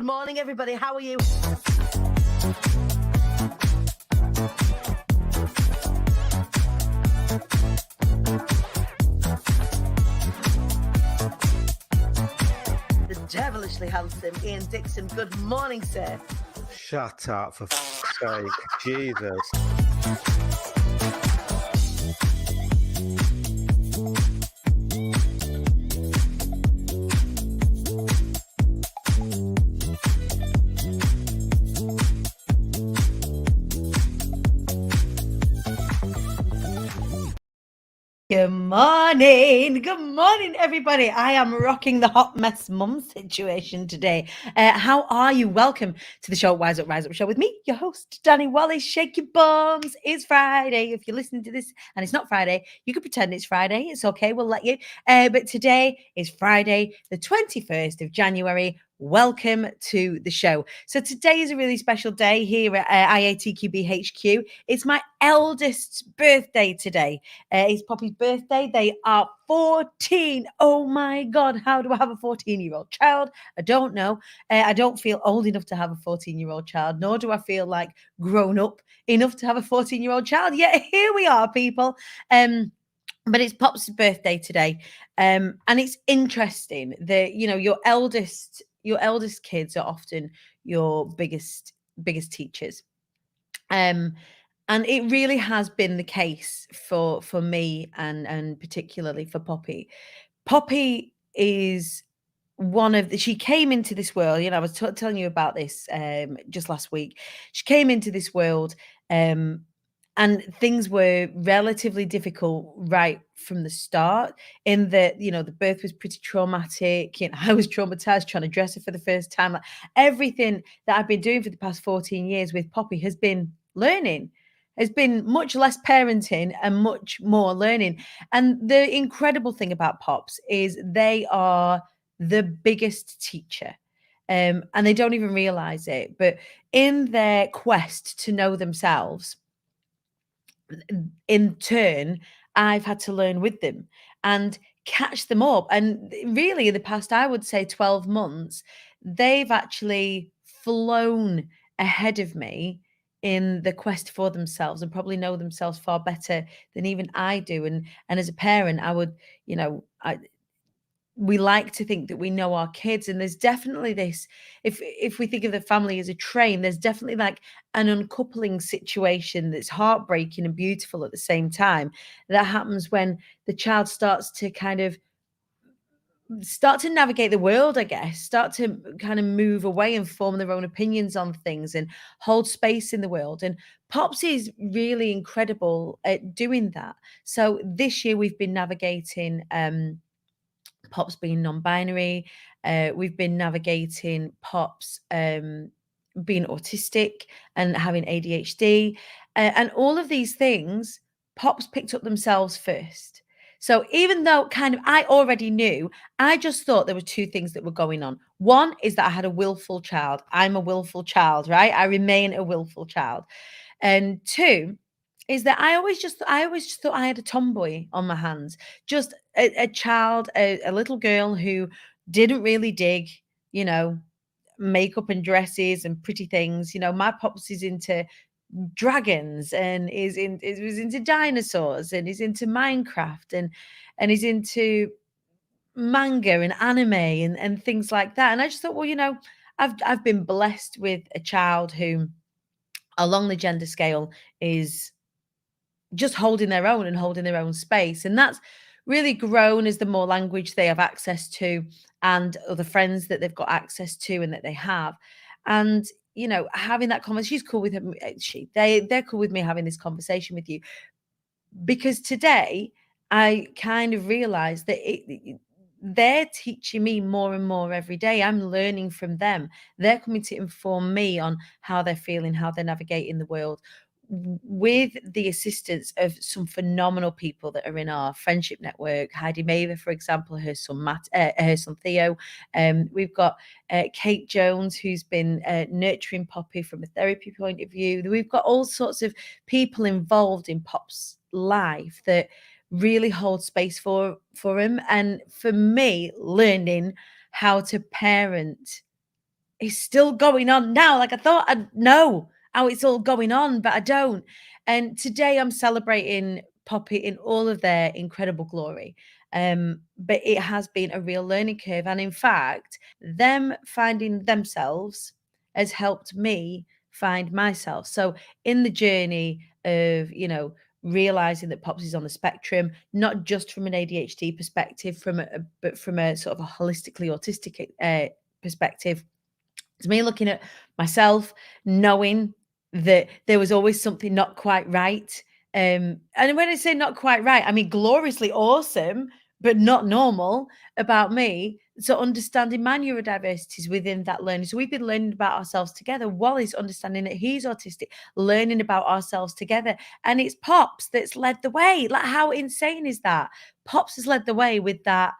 morning, everybody. How are you? The devilishly handsome Ian Dixon. Good morning, sir. Shut up, for fuck's sake. Jesus. Good morning, everybody. I am rocking the hot mess mum situation today. How are you? Welcome to the show, Wise Up, Rise Up show with me, your host, Dani Wallace. Shake your bums. It's Friday. If you're listening to this and it's not Friday, you can pretend it's Friday. It's okay. We'll let you. But today is Friday, the 21st of January. Welcome to the show. So today is a really special day here at IATQB HQ. It's my eldest's birthday today. It's Poppy's birthday. They are 14. Oh my God. How do I have a 14-year-old child? I don't know. I don't feel old enough to have a 14-year-old child, nor do I feel like grown up enough to have a 14-year-old child. Yet here we are, people. But it's Pop's birthday today. And it's interesting that, your eldest kids are often your biggest teachers. And it really has been the case for me and particularly for Poppy. Poppy is she came into this world, I was telling you about this just last week. She came into this world and things were relatively difficult right from the start, in that, the birth was pretty traumatic. I was traumatized trying to dress her for the first time. Like, everything that I've been doing for the past 14 years with Poppy has been learning. Has been much less parenting and much more learning. And the incredible thing about Pops is they are the biggest teacher. And they don't even realize it. But in their quest to know themselves, in turn, I've had to learn with them and catch them up. And really, in the past, I would say 12 months, they've actually flown ahead of me in the quest for themselves and probably know themselves far better than even I do. And as a parent, I would, we like to think that we know our kids, and there's definitely this, if we think of the family as a train, there's definitely like an uncoupling situation that's heartbreaking and beautiful at the same time, that happens when the child starts to navigate the world, I guess, start to kind of move away and form their own opinions on things and hold space in the world. And Pops is really incredible at doing that. So this year we've been navigating Pops being non-binary. We've been navigating Pops being autistic and having ADHD. And all of these things, Pops picked up themselves first. So even though kind of I already knew, I just thought there were two things that were going on. One is that I had a willful child. I'm a willful child, right? I remain a willful child. And two is that I always just thought I had a tomboy on my hands, just a child, a little girl who didn't really dig, makeup and dresses and pretty things. My Pops is into dragons and was into dinosaurs and is into Minecraft and is into manga and anime and things like that. And I just thought, well, I've been blessed with a child who, along the gender scale, is just holding their own and holding their own space. And that's really grown as the more language they have access to and other friends that they've got access to and that they have. And, having that conversation, she's cool with him. They're cool with me having this conversation with you, because today I kind of realized that they're teaching me more and more every day. I'm learning from them. They're coming to inform me on how they're feeling, how they're navigating the world, with the assistance of some phenomenal people that are in our friendship network. Heidi Maver, for example, her son Theo. We've got Kate Jones, who's been nurturing Poppy from a therapy point of view. We've got all sorts of people involved in Pop's life that really hold space for him. And for me, learning how to parent is still going on now. Like I thought I'd know how it's all going on, but I don't. And today I'm celebrating Poppy in all of their incredible glory. But it has been a real learning curve. And in fact, them finding themselves has helped me find myself. So in the journey of, realizing that Pops is on the spectrum, not just from an ADHD perspective, but from a sort of a holistically autistic perspective. It's me looking at myself, knowing that there was always something not quite right. And when I say not quite right, I mean gloriously awesome, but not normal about me. So understanding my neurodiversities within that learning. So we've been learning about ourselves together. Wally's understanding that he's autistic, learning about ourselves together. And it's Pops that's led the way. Like, how insane is that? Pops has led the way with that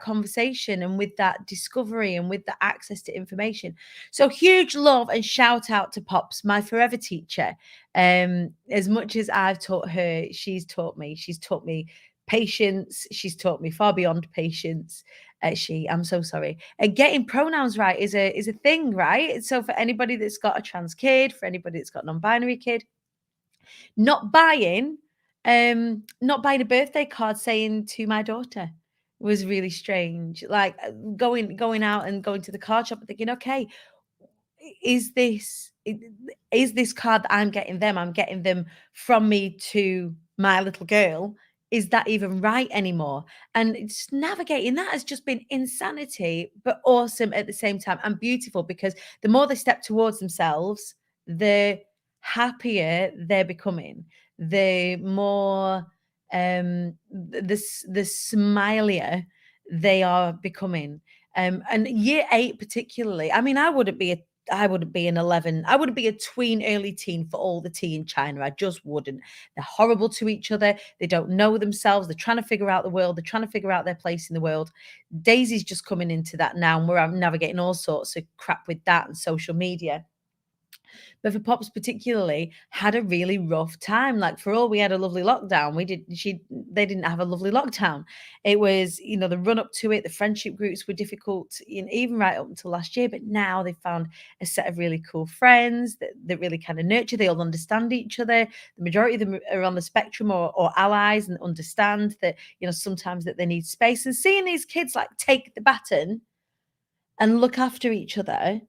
conversation and with that discovery and with the access to information. So huge love and shout out to Pops, my forever teacher. As much as I've taught her, she's taught me. She's taught me patience. She's taught me far beyond patience. I'm so sorry. And getting pronouns right is a thing, right? So for anybody that's got a trans kid, for anybody that's got a non-binary kid, not buying not buying a birthday card saying to my daughter was really strange. Like going out and going to the card shop and thinking, okay, is this card that I'm getting them from me to my little girl, is that even right anymore? And it's navigating that has just been insanity, but awesome at the same time and beautiful, because the more they step towards themselves, the happier they're becoming, the more the smilier they are becoming. And year 8 particularly, I mean, I wouldn't be an 11. I wouldn't be a tween, early teen for all the tea in China. I just wouldn't. They're horrible to each other. They don't know themselves. They're trying to figure out the world. They're trying to figure out their place in the world. Daisy's just coming into that now, and we're navigating all sorts of crap with that and social media. But for Pops particularly, had a really rough time. Like, for all we had a lovely lockdown, they didn't have a lovely lockdown. It was, the run up to it, the friendship groups were difficult, even right up until last year. But now they found a set of really cool friends that really kind of nurture. They all understand each other. The majority of them are on the spectrum or allies, and understand that, sometimes that they need space. And seeing these kids like take the baton and look after each other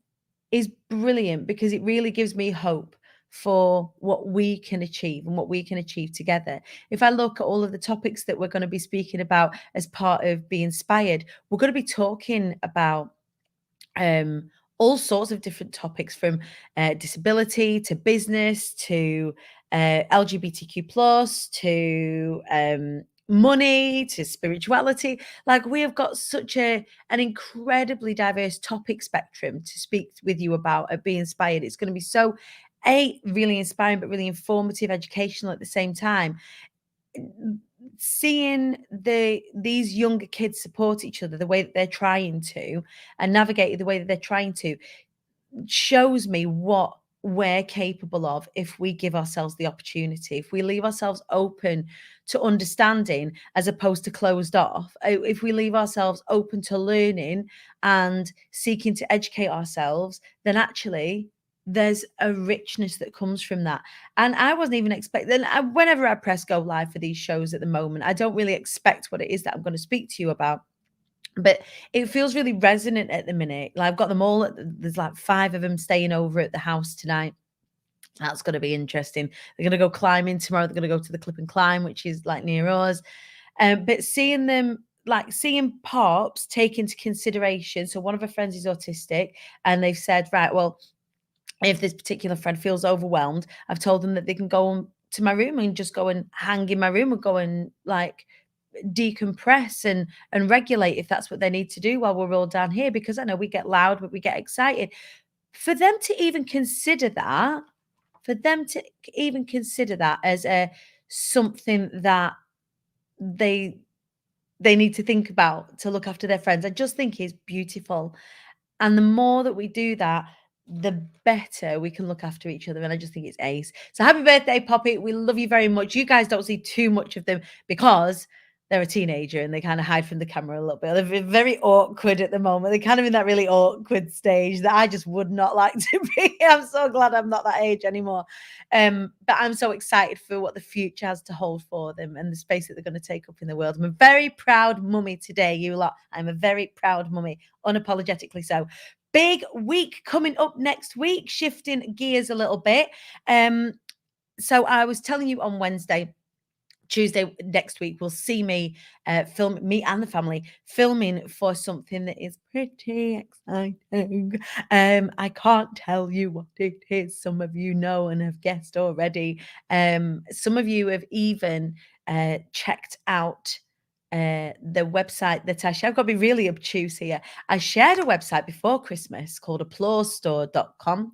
is brilliant, because it really gives me hope for what we can achieve and what we can achieve together. If I look at all of the topics that we're going to be speaking about as part of Be Inspired, we're going to be talking about all sorts of different topics, from disability to business to LGBTQ plus to money to spirituality. Like, we have got such an incredibly diverse topic spectrum to speak with you about at Be Inspired. It's going to be so really inspiring, but really informative, educational at the same time. Seeing these younger kids support each other the way that they're trying to, and navigate the way that they're trying to, shows me what we're capable of if we give ourselves the opportunity, if we leave ourselves open to understanding as opposed to closed off, if we leave ourselves open to learning and seeking to educate ourselves, then actually there's a richness that comes from that. And I wasn't even expecting, whenever I press go live for these shows at the moment, I don't really expect what it is that I'm going to speak to you about. But it feels really resonant at the minute. Like, I've got them all there's like 5 of them staying over at the house tonight. That's gonna be interesting. They're gonna go climbing tomorrow. They're gonna go to the Clip and Climb, which is like near us. But seeing them, like seeing Pops take into consideration. So one of her friends is autistic, and they've said, right, well, if this particular friend feels overwhelmed, I've told them that they can go on to my room and just go and hang in my room, and go and like decompress and regulate if that's what they need to do while we're all down here, because I know we get loud, but we get excited. For them to even consider that, as a something that they need to think about to look after their friends, I just think is beautiful. And the more that we do that, the better we can look after each other. And I just think it's ace. So happy birthday, Poppy. We love you very much. You guys don't see too much of them because they're a teenager and they kind of hide from the camera a little bit. They're very awkward at the moment. They're kind of in that really awkward stage that I just would not like to be. I'm so glad I'm not that age anymore. But I'm so excited for what the future has to hold for them and the space that they're going to take up in the world. I'm a very proud mummy today, you lot. I'm a very proud mummy, unapologetically so. Big week coming up next week, shifting gears a little bit. So I was telling you on Tuesday next week, we'll see me film, me and the family filming for something that is pretty exciting. I can't tell you what it is. Some of you know and have guessed already. Some of you have even checked out the website that I share. I've got to be really obtuse here. I shared a website before Christmas called applausestore.com.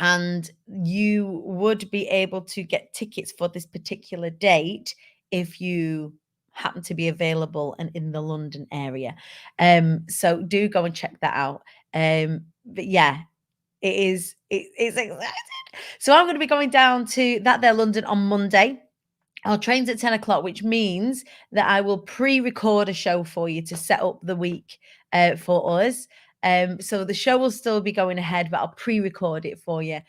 And you would be able to get tickets for this particular date if you happen to be available and in the London area. So do go and check that out. But yeah, it's exciting. So I'm going to be going down to that there London on Monday. Our train's at 10 o'clock, which means that I will pre-record a show for you to set up the week for us. So the show will still be going ahead, but I'll pre-record it for you.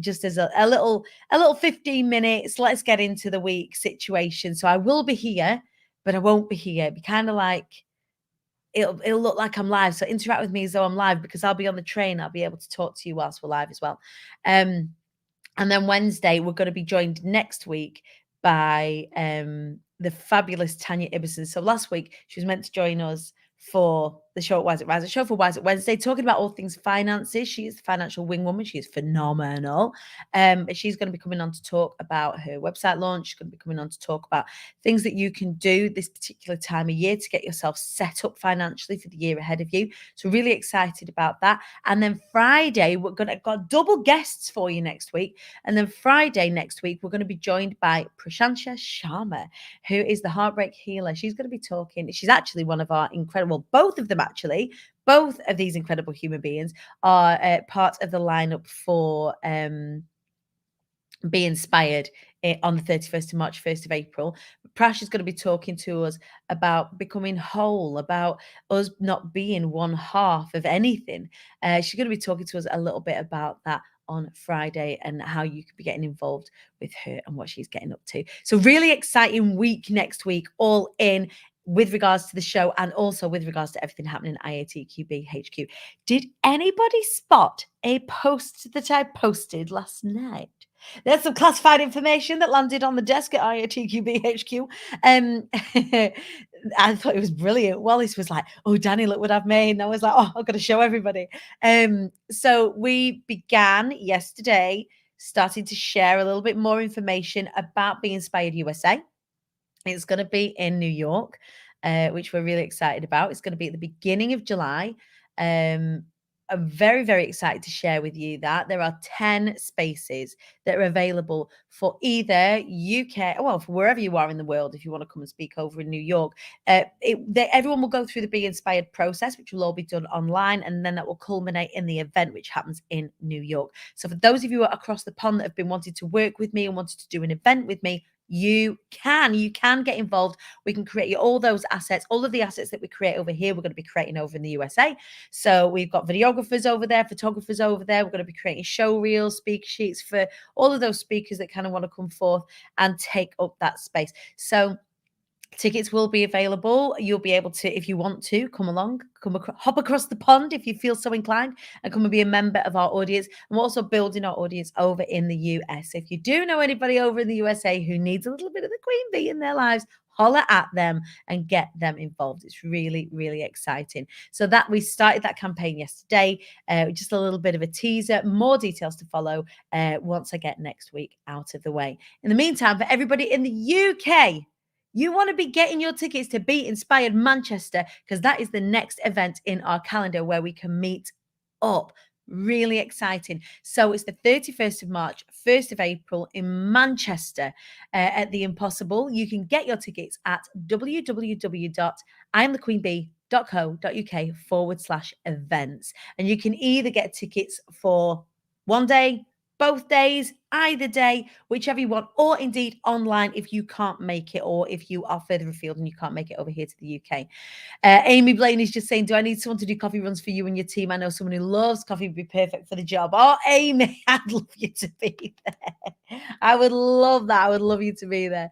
Just as a little 15 minutes. Let's get into the week situation. So I will be here, but I won't be here. It'll be kind of like it'll look like I'm live. So interact with me as though I'm live because I'll be on the train. I'll be able to talk to you whilst we're live as well. And then Wednesday, we're going to be joined next week by the fabulous Tanya Ibbison. So last week, she was meant to join us for the show at Wise It Rise, a show for Wise It Wednesday, talking about all things finances. She is the financial wing woman. She is phenomenal. She's going to be coming on to talk about her website launch. She's going to be coming on to talk about things that you can do this particular time of year to get yourself set up financially for the year ahead of you. So really excited about that. And then Friday, we're going to got double guests for you next week. And then Friday next week, we're going to be joined by Prashantia Sharma, who is the heartbreak healer. She's going to be talking. She's actually one of our incredible, both of them actually, both of these incredible human beings are part of the lineup for Be Inspired on the 31st of March, 1st of April. Prash is going to be talking to us about becoming whole, about us not being one half of anything. She's going to be talking to us a little bit about that on Friday and how you could be getting involved with her and what she's getting up to. So really exciting week next week, all in with regards to the show and also with regards to everything happening at IATQB HQ. Did anybody spot a post that I posted last night? There's some classified information that landed on the desk at IATQB HQ. I thought it was brilliant. Wallace was like, "Oh, Dani, look what I've made." And I was like, "Oh, I've got to show everybody." So we began yesterday, starting to share a little bit more information about Be Inspired USA. It's going to be in New York, which we're really excited about. It's going to be at the beginning of July. I'm very, very excited to share with you that there are 10 spaces that are available for either UK, well, for wherever you are in the world, if you want to come and speak over in New York. Everyone will go through the Be Inspired process, which will all be done online, and then that will culminate in the event, which happens in New York. So for those of you across the pond that have been wanting to work with me and wanted to do an event with me, you can get involved. We can create you all those assets, all of the assets that we create over here, we're going to be creating over in the USA. So we've got videographers over there, photographers over there. We're going to be creating show reels, speak sheets for all of those speakers that kind of want to come forth and take up that space. So tickets will be available. You'll be able to, if you want to, come along, hop across the pond if you feel so inclined and come and be a member of our audience. And we're also building our audience over in the US. If you do know anybody over in the USA who needs a little bit of the Queen Bee in their lives, holler at them and get them involved. It's really, really exciting. So that we started that campaign yesterday, just a little bit of a teaser, more details to follow once I get next week out of the way. In the meantime, for everybody in the UK, you want to be getting your tickets to Be Inspired Manchester because that is the next event in our calendar where we can meet up. Really exciting. So it's the 31st of March, 1st of April in Manchester at the Impossible. You can get your tickets at www.imthequeenbee.co.uk/events. And you can either get tickets for one day, both days, either day, whichever you want, or indeed online if you can't make it, or if you are further afield and you can't make it over here to the UK. Amy Blaine is just saying, do I need someone to do coffee runs for you and your team? I know someone who loves coffee would be perfect for the job. Oh, Amy, I'd love you to be there. I would love that. I would love you to be there.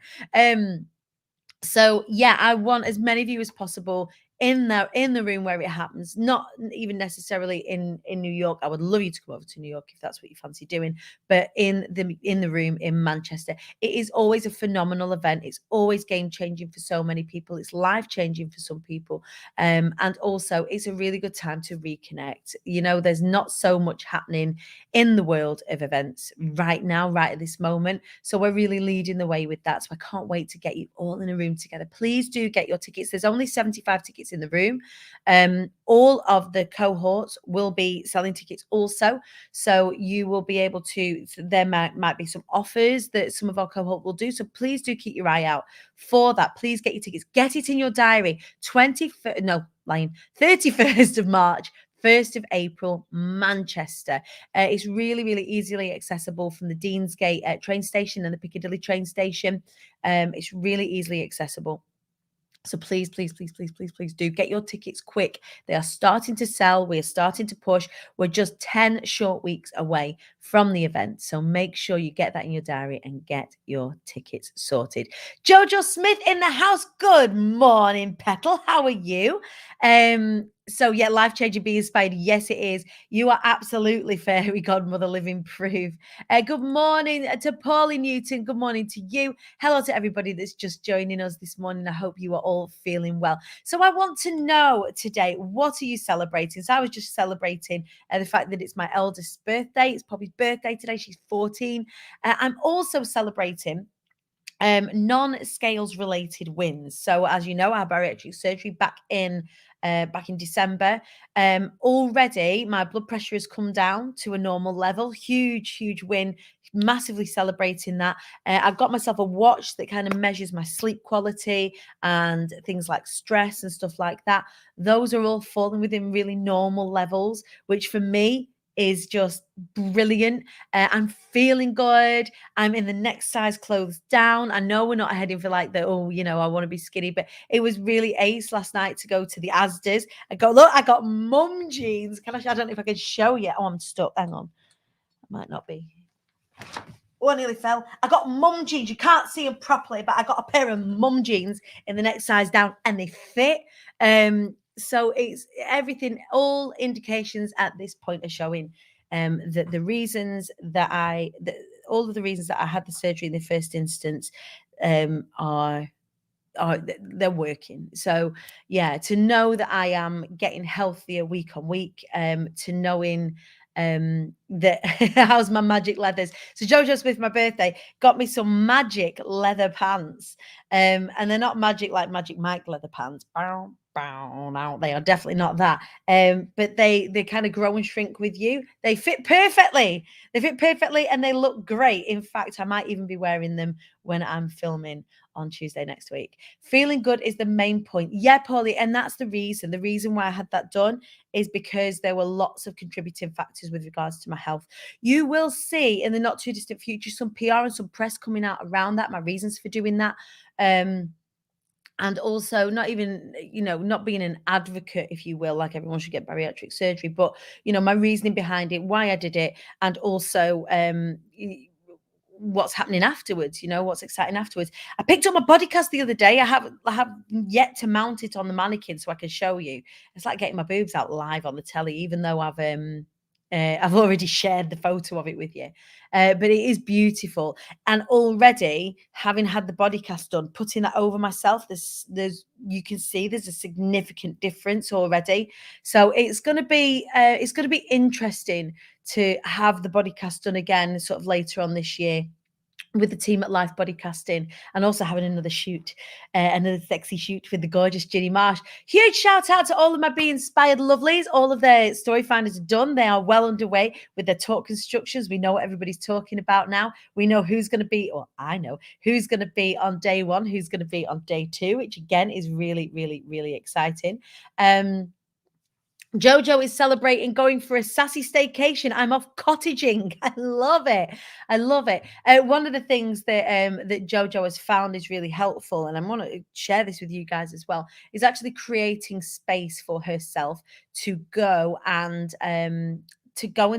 So yeah, I want as many of you as possible in the room where it happens, not even necessarily in New York. I would love you to come over to New York if that's what you fancy doing, but in the room in Manchester. It is always a phenomenal event. It's always game changing for so many people. It's life changing for some people, and also it's a really good time to reconnect. You know, there's not so much happening in the world of events right now, right at this moment. So we're really leading the way with that. So I can't wait to get you all in a room together. Please do get your tickets. There's only 75 tickets in the room. All of the cohorts will be selling tickets also. So you will be able to, there might be some offers that some of our cohort will do. So please do keep your eye out for that. Please get your tickets. Get it in your diary. 31st of March, 1st of April, Manchester. It's really, really easily accessible from the Deansgate train station and the Piccadilly train station. It's really easily accessible. So please, please, please, please, please, please do get your tickets quick. They are starting to sell. We are starting to push. We're just 10 short weeks away from the event. So make sure you get that in your diary and get your tickets sorted. Jojo Smith in the house. Good morning, Petal. How are you? So yeah, life changing, be inspired. Yes, it is. You are absolutely fairy godmother, living proof. Good morning to Paulie Newton. Good morning to you. Hello to everybody that's just joining us this morning. I hope you are all feeling well. So I want to know today, what are you celebrating? So I was just celebrating the fact that it's my eldest's birthday. It's Poppy's birthday today. She's 14. I'm also celebrating non-scales related wins. So as you know, I had bariatric surgery back in December. Already my blood pressure has come down to a normal level. Huge win. Massively celebrating that. I've got myself a watch that kind of measures my sleep quality and things like stress and stuff like that. Those are all falling within really normal levels, which for me is just brilliant. I'm feeling good. I'm in the next size clothes down. I know we're not heading for like the, oh, you know, I want to be skinny, but it was really ace last night to go to the Asda's and go, look, I got mum jeans. I don't know if I can show you. Oh, I'm stuck. Hang on. I might not be. Oh, I nearly fell. I got mum jeans. You can't see them properly, but I got a pair of mum jeans in the next size down and they fit. So it's everything, all indications at this point are showing that the reasons that all of the reasons that I had the surgery in the first instance are they're working. So yeah, to know that I am getting healthier week on week, to knowing that how's my magic leathers. So Jojo Smith, my birthday, got me some magic leather pants. And they're not magic like Magic Mike leather pants. Now they are definitely not that. But they kind of grow and shrink with you. They fit perfectly. They fit perfectly and they look great. In fact, I might even be wearing them when I'm filming on Tuesday next week. Feeling good is the main point. Yeah, Paulie, and that's the reason. The reason why I had that done is because there were lots of contributing factors with regards to my health. You will see in the not too distant future some PR and some press coming out around that, my reasons for doing that. And also not even, you know, not being an advocate, if you will, like everyone should get bariatric surgery, but, you know, my reasoning behind it, why I did it, and also what's happening afterwards, you know, what's exciting afterwards. I picked up my body cast the other day. I have yet to mount it on the mannequin so I can show you. It's like getting my boobs out live on the telly, even though I've already shared the photo of it with you. But it is beautiful. And already, having had the body cast done, putting that over myself, there's you can see there's a significant difference already. So it's going to be interesting to have the body cast done again, sort of later on this year, with the team at Life Body Casting, and also having another shoot, another sexy shoot with the gorgeous Ginny Marsh. Huge shout out to all of my Be Inspired lovelies. All of their story finders are done. They are well underway with their talk constructions. We know what everybody's talking about now. We know who's going to be, or I know who's going to be on day one, who's going to be on day two, which again is really, really, really exciting. Jojo is celebrating going for a sassy staycation. I'm off cottaging. I love it. I love it. One of the things that Jojo has found is really helpful, and I want to share this with you guys as well, is actually creating space for herself to go and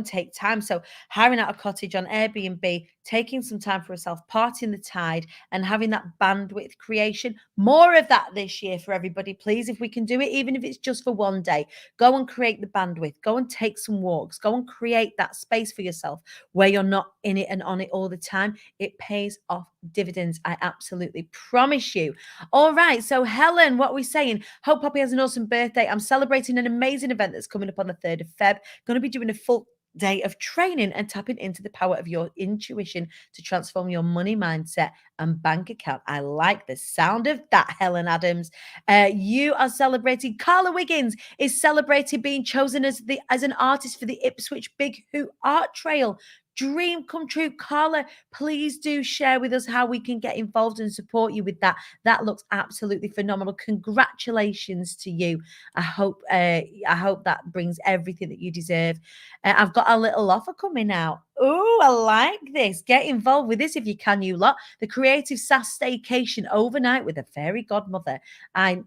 take time. So hiring out a cottage on Airbnb, taking some time for herself, parting the tide, and having that bandwidth creation. More of that this year for everybody, please. If we can do it, even if it's just for one day, go and create the bandwidth. Go and take some walks. Go and create that space for yourself where you're not in it and on it all the time. It pays off dividends. I absolutely promise you. All right. So, Helen, what are we saying? Hope Poppy has an awesome birthday. I'm celebrating an amazing event that's coming up on the 3rd of Feb. Going to be doing a full day of training and tapping into the power of your intuition to transform your money mindset and bank account. I like the sound of that, Helen Adams. You are celebrating. Carla Wiggins is celebrating being chosen as an artist for the Ipswich Big Hoot Art Trail. Dream come true. Carla, please do share with us how we can get involved and support you with that. That looks absolutely phenomenal. Congratulations to you. I hope that brings everything that you deserve. I've got a little offer coming out. Oh, I like this. Get involved with this if you can, you lot. The Creative SAS Staycation overnight with a fairy godmother. I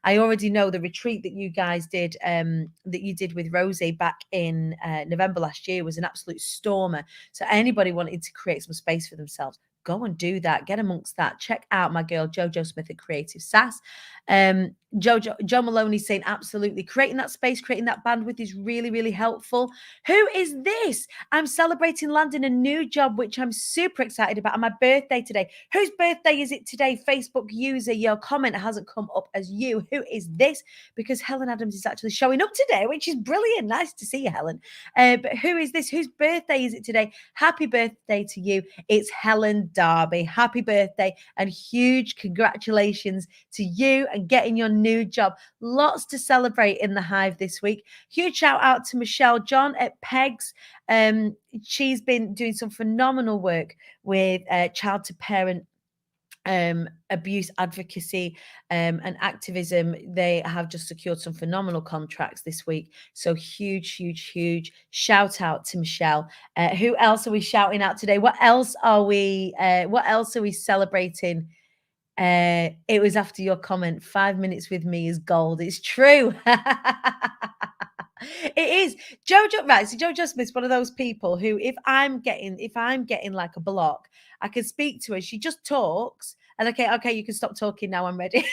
already know the retreat that you guys did, that you did with Rosie back in November last year was an absolute stormer. So anybody wanting to create some space for themselves, go and do that. Get amongst that. Check out my girl Jojo Smith at Creative SAS. Joe Maloney saying absolutely creating that space, creating that bandwidth is really, really helpful. Who is this? I'm celebrating landing a new job, which I'm super excited about. On my birthday today. Whose birthday is it today? Facebook user, your comment hasn't come up as you. Who is this? Because Helen Adams is actually showing up today, which is brilliant. Nice to see you, Helen. But who is this? Whose birthday is it today? Happy birthday to you. It's Helen Darby. Happy birthday and huge congratulations to you and getting your new job. Lots to celebrate in the Hive this week. Huge shout out to Michelle John at Pegs. She's been doing some phenomenal work with child to parent abuse advocacy and activism. They have just secured some phenomenal contracts this week. So huge shout out to Michelle. Who else are we shouting out today? What else are we celebrating? It was after your comment. 5 minutes with me is gold. It's true. It is. Jojo, right? So Jojo Smith's one of those people who, if I'm getting like a block, I can speak to her. She just talks, and okay, you can stop talking now. I'm ready.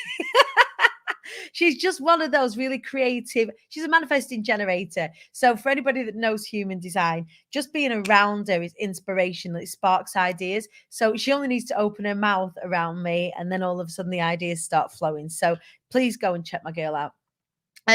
She's just one of those really creative. She's a manifesting generator. So for anybody that knows human design, just being around her is inspirational. It sparks ideas. So she only needs to open her mouth around me, and then all of a sudden the ideas start flowing. So please go and check my girl out.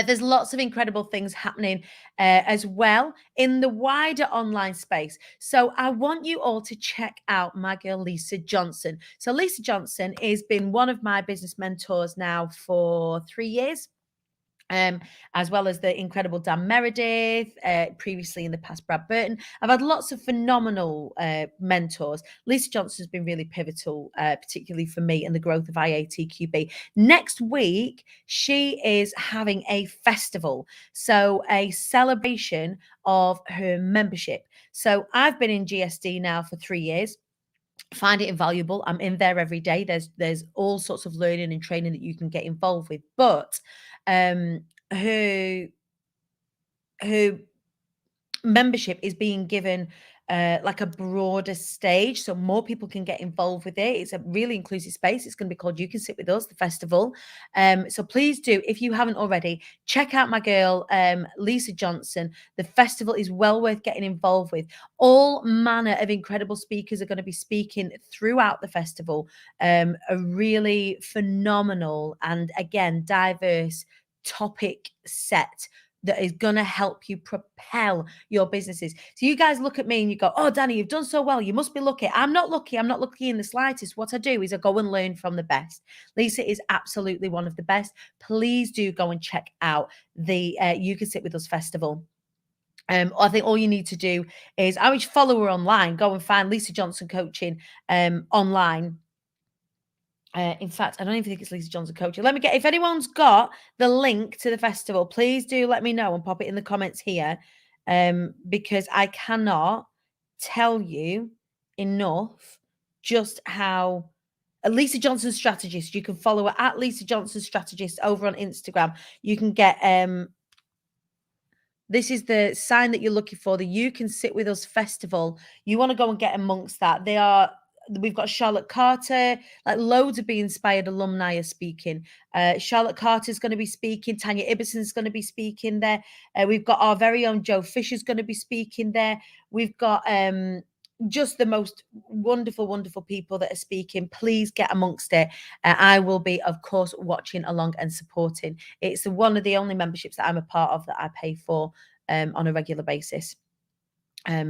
There's lots of incredible things happening as well in the wider online space. So I want you all to check out my girl, Lisa Johnson. So Lisa Johnson has been one of my business mentors now for 3 years. As well as the incredible Dan Meredith, previously in the past, Brad Burton. I've had lots of phenomenal mentors. Lisa Johnson has been really pivotal, particularly for me and the growth of IATQB. Next week, she is having a festival, so a celebration of her membership. So I've been in GSD now for 3 years. Find it invaluable. I'm in there every day. There's all sorts of learning and training that you can get involved with, but her membership is being given like a broader stage, so more people can get involved with it. It's a really inclusive space. It's going to be called You Can Sit With Us, the festival. So please do, if you haven't already, check out my girl Lisa Johnson. The festival is well worth getting involved with. All manner of incredible speakers are going to be speaking throughout the festival. A really phenomenal and, again, diverse topic set that is going to help you propel your businesses. So you guys look at me and you go, oh, Dani, you've done so well. You must be lucky. I'm not lucky. I'm not lucky in the slightest. What I do is I go and learn from the best. Lisa is absolutely one of the best. Please do go and check out the You Can Sit With Us festival. I think all you need to do is, I would follow her online. Go and find Lisa Johnson Coaching online. In fact, I don't even think it's Lisa Johnson coaching. Let me get, if anyone's got the link to the festival, please do let me know and pop it in the comments here, because I cannot tell you enough just how Lisa Johnson strategist. You can follow her at Lisa Johnson strategist over on Instagram. You can get this is the sign that you're looking for, the You Can Sit With Us festival. You want to go and get amongst that. We've got Charlotte Carter, like loads of Be Inspired alumni are speaking. Charlotte Carter's going to be speaking. Tanya Ibbison's going to be speaking there. We've got our very own Joe Fisher's going to be speaking there. We've got just the most wonderful, wonderful people that are speaking. Please get amongst it. I will be, of course, watching along and supporting. It's one of the only memberships that I'm a part of that I pay for on a regular basis.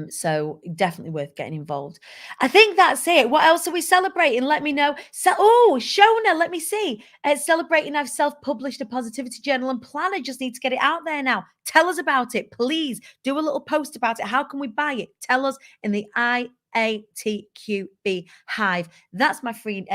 So definitely worth getting involved. I think that's it. What else are we celebrating? Let me know. Shona, let me see. Celebrating, I've self-published a positivity journal and planner. Just need to get it out there now. Tell us about it, please. Do a little post about it. How can we buy it? Tell us in the IATQB Hive. That's my free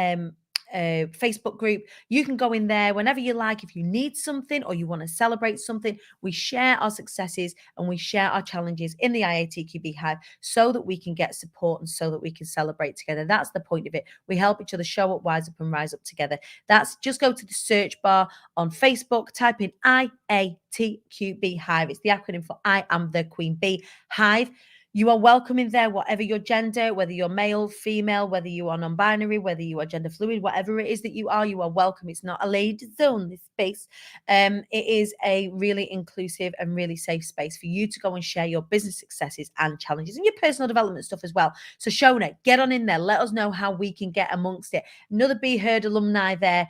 Facebook group. You can go in there whenever you like. If you need something or you want to celebrate something, we share our successes and we share our challenges in the IATQB Hive so that we can get support and so that we can celebrate together. That's the point of it. We help each other show up, wise up, and rise up together. That's just go to the search bar on Facebook, type in IATQB Hive. It's the acronym for I Am the Queen Bee Hive. You are welcome in there, whatever your gender, whether you're male, female, whether you are non-binary, whether you are gender fluid, whatever it is that you are welcome. It's not a ladies only space. It is a really inclusive and really safe space for you to go and share your business successes and challenges and your personal development stuff as well. So Shona, get on in there. Let us know how we can get amongst it. Another Be Heard alumni there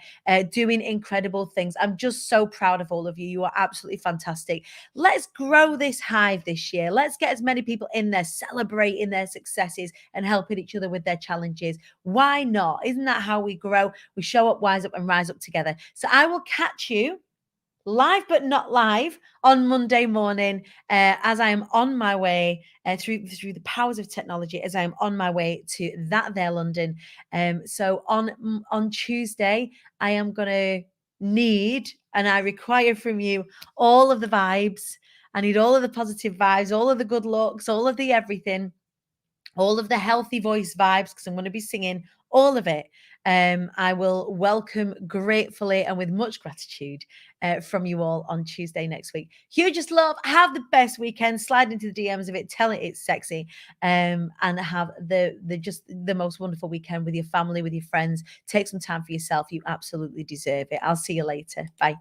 doing incredible things. I'm just so proud of all of you. You are absolutely fantastic. Let's grow this hive this year. Let's get as many people in there celebrating their successes and helping each other with their challenges. Why not? Isn't that how we grow? We show up, wise up, and rise up together. So I will catch you live but not live on Monday morning as I am on my way through the powers of technology, as I am on my way to that there London. So on Tuesday, I am going to need and I require from you all of the vibes. I need all of the positive vibes, all of the good looks, all of the everything, all of the healthy voice vibes, because I'm going to be singing all of it. I will welcome gratefully and with much gratitude from you all on Tuesday next week. Hugest love. Have the best weekend. Slide into the DMs of it. Tell it it's sexy. And have the most wonderful weekend with your family, with your friends. Take some time for yourself. You absolutely deserve it. I'll see you later. Bye.